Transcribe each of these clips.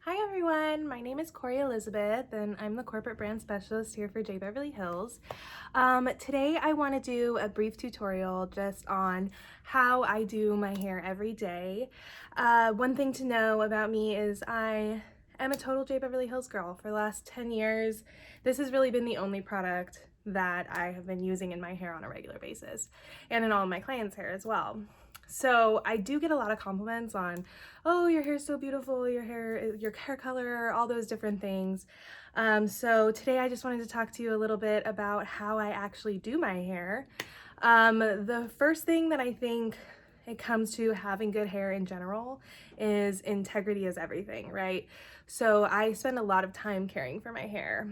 Hi everyone, my name is Cory Elizabeth and I'm the Corporate Brand Specialist here for Beverly Hills. Today I want to do a brief tutorial just on how I do my hair every day. One thing to know about me is I am a total Beverly Hills girl. For the last 10 years, this has really been the only product that I have been using in my hair on a regular basis and in all of my clients' hair as well. So I do get a lot of compliments on, oh, your hair's so beautiful, your hair color, all those different things. So today I just wanted to talk to you a little bit about how I actually do my hair. The first thing that I think it comes to having good hair in general is integrity is everything, right? So I spend a lot of time caring for my hair,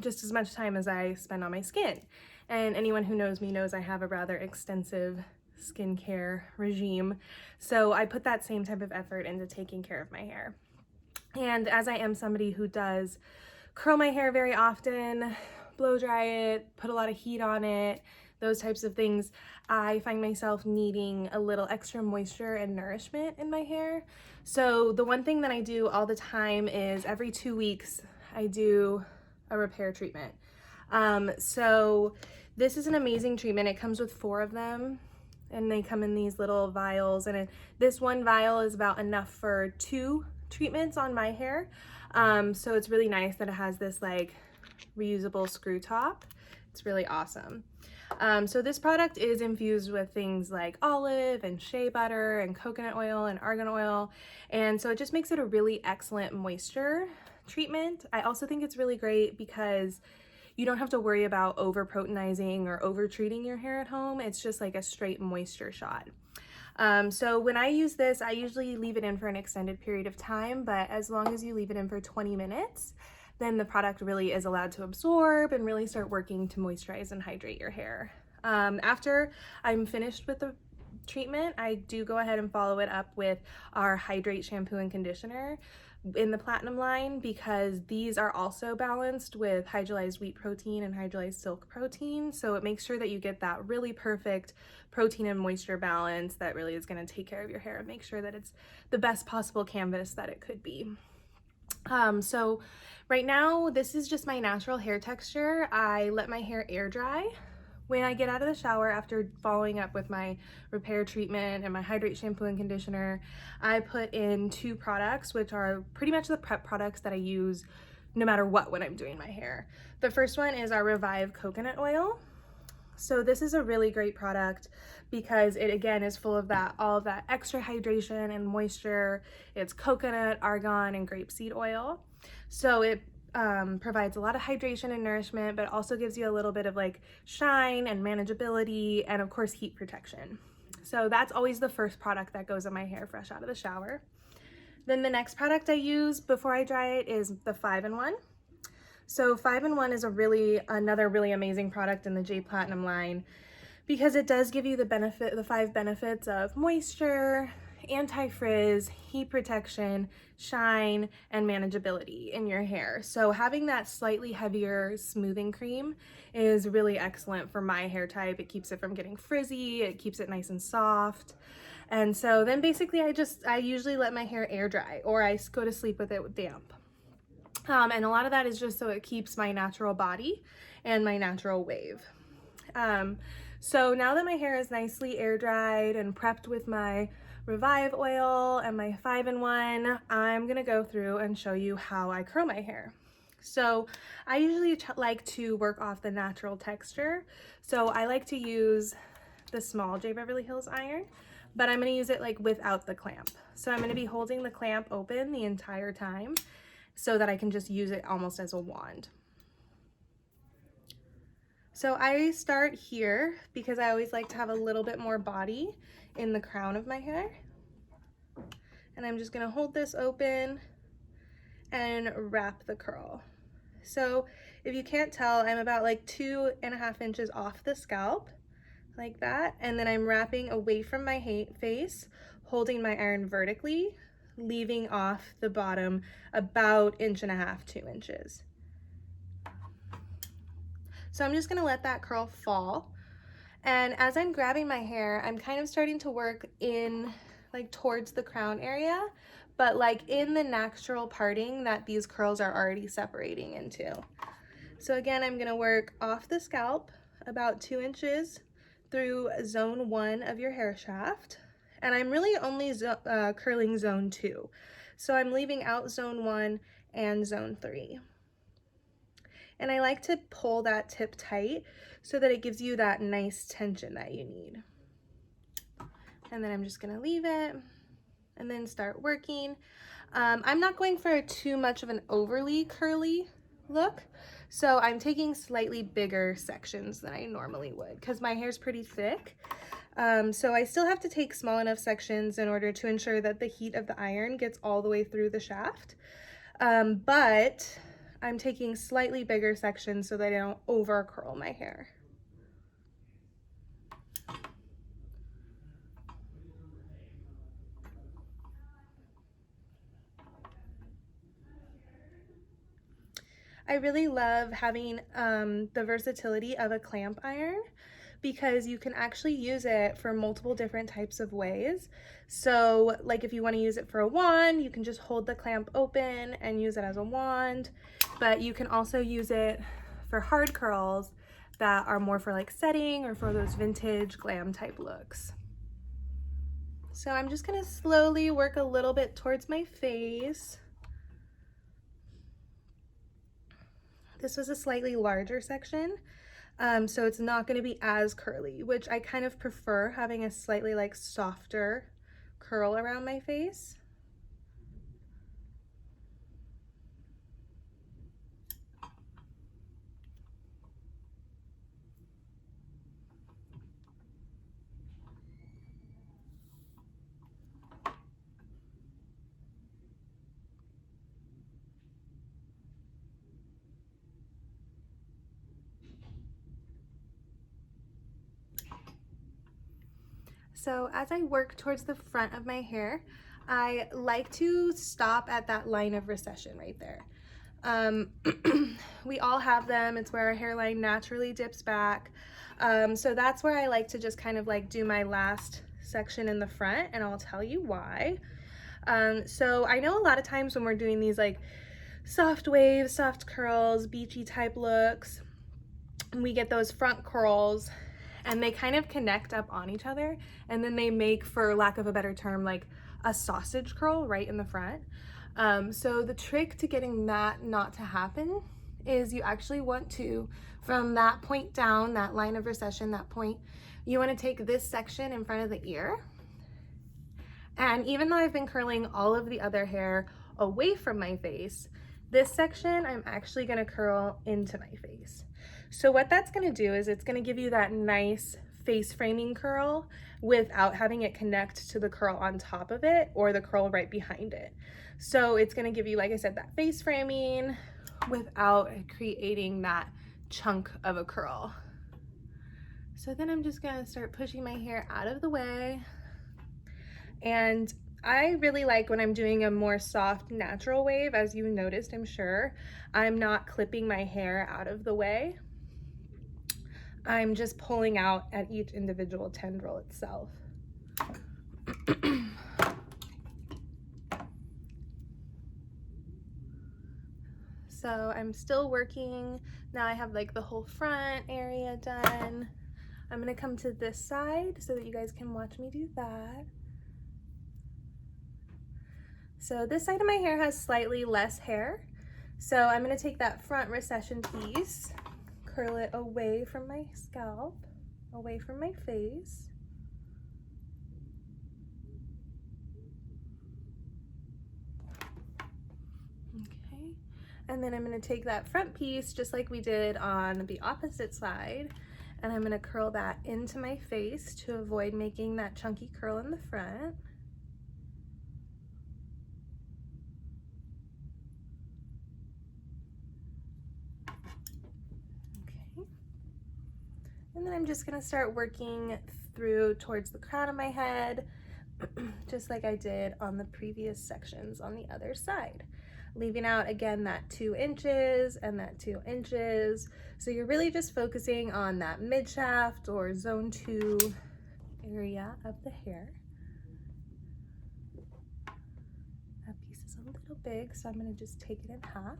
just as much time as I spend on my skin. And anyone who knows me knows I have a rather extensive skincare regime. So I put that same type of effort into taking care of my hair. And as I am somebody who does curl my hair very often, blow dry it, put a lot of heat on it, those types of things, I find myself needing a little extra moisture and nourishment in my hair. So the one thing that I do all the time is every 2 weeks, I do a repair treatment. So this is an amazing treatment. It comes with 4 of them and they come in these little vials, and this one vial is about enough for 2 treatments on my hair. So it's really nice that it has this like reusable screw top. It's really awesome. So this product is infused with things like olive and shea butter and coconut oil and argan oil, and so it just makes it a really excellent moisture treatment. I also think it's really great because you don't have to worry about over proteinizing or over treating your hair at home. It's just like a straight moisture shot. So when I use this, I usually leave it in for an extended period of time, but as long as you leave it in for 20 minutes, then the product really is allowed to absorb and really start working to moisturize and hydrate your hair. After I'm finished with the treatment, I do go ahead and follow it up with our Hydrate shampoo and conditioner in the Platinum line, because these are also balanced with hydrolyzed wheat protein and hydrolyzed silk protein. So it makes sure that you get that really perfect protein and moisture balance that really is going to take care of your hair and make sure that it's the best possible canvas that it could be. So right now, this is just my natural hair texture. I let my hair air dry. When I get out of the shower after following up with my repair treatment and my Hydrate shampoo and conditioner, I put in 2 products, which are pretty much the prep products that I use no matter what when I'm doing my hair. The first one is our Revive coconut oil. So this is a really great product because it again is full of all of that extra hydration and moisture. It's coconut, argan, and grapeseed oil. So it provides a lot of hydration and nourishment, but also gives you a little bit of like shine and manageability, and of course heat protection. So that's always the first product that goes in my hair fresh out of the shower. Then the next product I use before I dry it is the 5-in-1. So 5-in-1 is another really amazing product in the J Platinum line because it does give you the 5 benefits of moisture, anti-frizz, heat protection, shine, and manageability in your hair. So having that slightly heavier smoothing cream is really excellent for my hair type. It keeps it from getting frizzy, it keeps it nice and soft. And so then basically I usually let my hair air dry, or I go to sleep with it damp. And a lot of that is just so it keeps my natural body and my natural wave. So now that my hair is nicely air dried and prepped with my Revive oil and my 5-in-1, I'm gonna go through and show you how I curl my hair. So I usually like to work off the natural texture. So I like to use the small Beverly Hills iron, but I'm gonna use it like without the clamp. So I'm gonna be holding the clamp open the entire time so that I can just use it almost as a wand. So I start here because I always like to have a little bit more body in the crown of my hair. And I'm just gonna hold this open and wrap the curl. So if you can't tell, I'm about like 2.5 inches off the scalp, like that. And then I'm wrapping away from my face, holding my iron vertically, leaving off the bottom about 1.5 to 2 inches. So I'm just gonna let that curl fall. And as I'm grabbing my hair, I'm kind of starting to work in like towards the crown area, but like in the natural parting that these curls are already separating into. So again, I'm gonna work off the scalp about 2 inches through zone 1 of your hair shaft. And I'm really only curling zone 2. So I'm leaving out zone 1 and zone 3. And I like to pull that tip tight so that it gives you that nice tension that you need. And then I'm just gonna leave it and then start working. I'm not going for too much of an overly curly look, so I'm taking slightly bigger sections than I normally would because my hair's pretty thick. So I still have to take small enough sections in order to ensure that the heat of the iron gets all the way through the shaft. But I'm taking slightly bigger sections so that I don't over curl my hair. I really love having the versatility of a clamp iron because you can actually use it for multiple different types of ways. So like if you want to use it for a wand, you can just hold the clamp open and use it as a wand, but you can also use it for hard curls that are more for like setting or for those vintage glam type looks. So I'm just gonna slowly work a little bit towards my face. This was a slightly larger section, so it's not going to be as curly, which I kind of prefer having a slightly like softer curl around my face. So as I work towards the front of my hair, I like to stop at that line of recession right there. We all have them. It's where our hairline naturally dips back. So that's where I like to just kind of like do my last section in the front, and I'll tell you why. So I know a lot of times when we're doing these like soft waves, soft curls, beachy type looks, we get those front curls and they kind of connect up on each other, and then they make, for lack of a better term, like a sausage curl right in the front. So the trick to getting that not to happen is you actually want to, from that point down, that line of recession, that point, you want to take this section in front of the ear. And even though I've been curling all of the other hair away from my face, this section I'm actually going to curl into my face. So what that's going to do is it's going to give you that nice face framing curl without having it connect to the curl on top of it or the curl right behind it. So it's going to give you, like I said, that face framing without creating that chunk of a curl. So then I'm just going to start pushing my hair out of the way. And I really like when I'm doing a more soft natural wave, as you noticed, I'm sure, I'm not clipping my hair out of the way. I'm just pulling out at each individual tendril itself. So I'm still working. Now I have like the whole front area done. I'm gonna come to this side so that you guys can watch me do that. So this side of my hair has slightly less hair. So I'm gonna take that front recession piece, curl it away from my scalp, away from my face. Okay, and then I'm gonna take that front piece, just like we did on the opposite side, and I'm gonna curl that into my face to avoid making that chunky curl in the front. And then I'm just gonna start working through towards the crown of my head, just like I did on the previous sections on the other side. Leaving out again that 2 inches and that 2 inches. So you're really just focusing on that mid shaft or zone 2 area of the hair. Up big, so I'm going to just take it in half.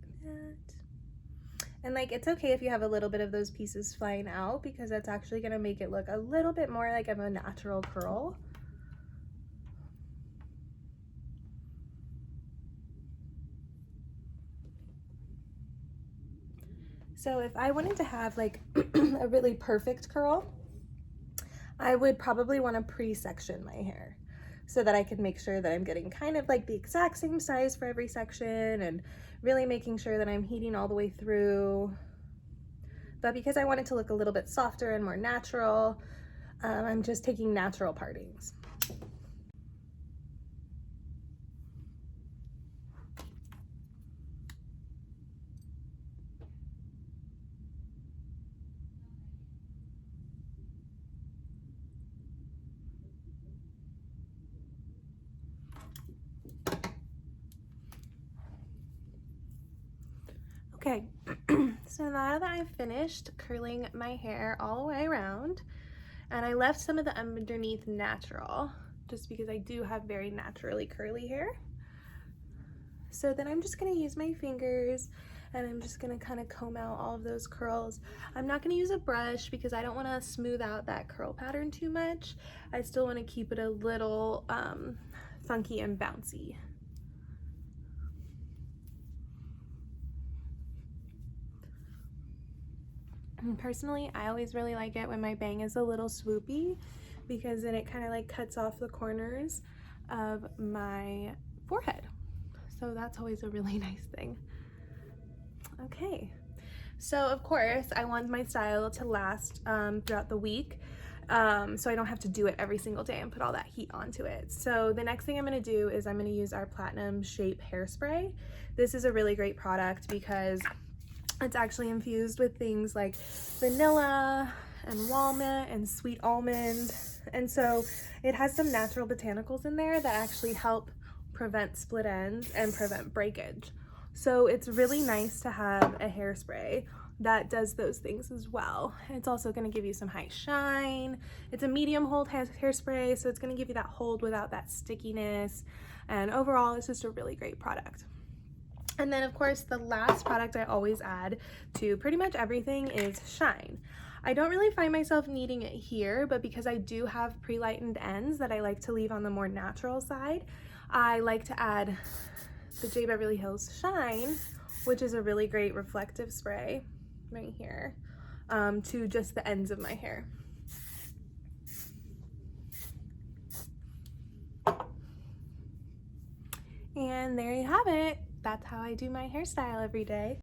Like that. And like, it's okay if you have a little bit of those pieces flying out, because that's actually going to make it look a little bit more like of a natural curl. So if I wanted to have like a really perfect curl, I would probably want to pre-section my hair so that I could make sure that I'm getting kind of like the exact same size for every section and really making sure that I'm heating all the way through. But because I want it to look a little bit softer and more natural, I'm just taking natural partings. Okay, so now that I've finished curling my hair all the way around, and I left some of the underneath natural, just because I do have very naturally curly hair. So then I'm just gonna use my fingers and I'm just gonna kind of comb out all of those curls. I'm not gonna use a brush because I don't wanna smooth out that curl pattern too much. I still wanna keep it a little funky and bouncy. And personally, I always really like it when my bang is a little swoopy, because then it kind of like cuts off the corners of my forehead. So that's always a really nice thing. Okay, so of course I want my style to last throughout the week, so I don't have to do it every single day and put all that heat onto it. So the next thing I'm going to do is I'm going to use our Platinum Shape Hairspray. This is a really great product because it's actually infused with things like vanilla and walnut and sweet almond, and so it has some natural botanicals in there that actually help prevent split ends and prevent breakage. So it's really nice to have a hairspray that does those things as well. It's also going to give you some high shine. It's a medium hold hairspray, so it's going to give you that hold without that stickiness, and overall it's just a really great product. And then of course the last product I always add to pretty much everything is shine. I don't really find myself needing it here, but because I do have pre-lightened ends that I like to leave on the more natural side, I like to add the J. Beverly Hills Shine, which is a really great reflective spray right here, to just the ends of my hair. And there you have it. That's how I do my hairstyle every day.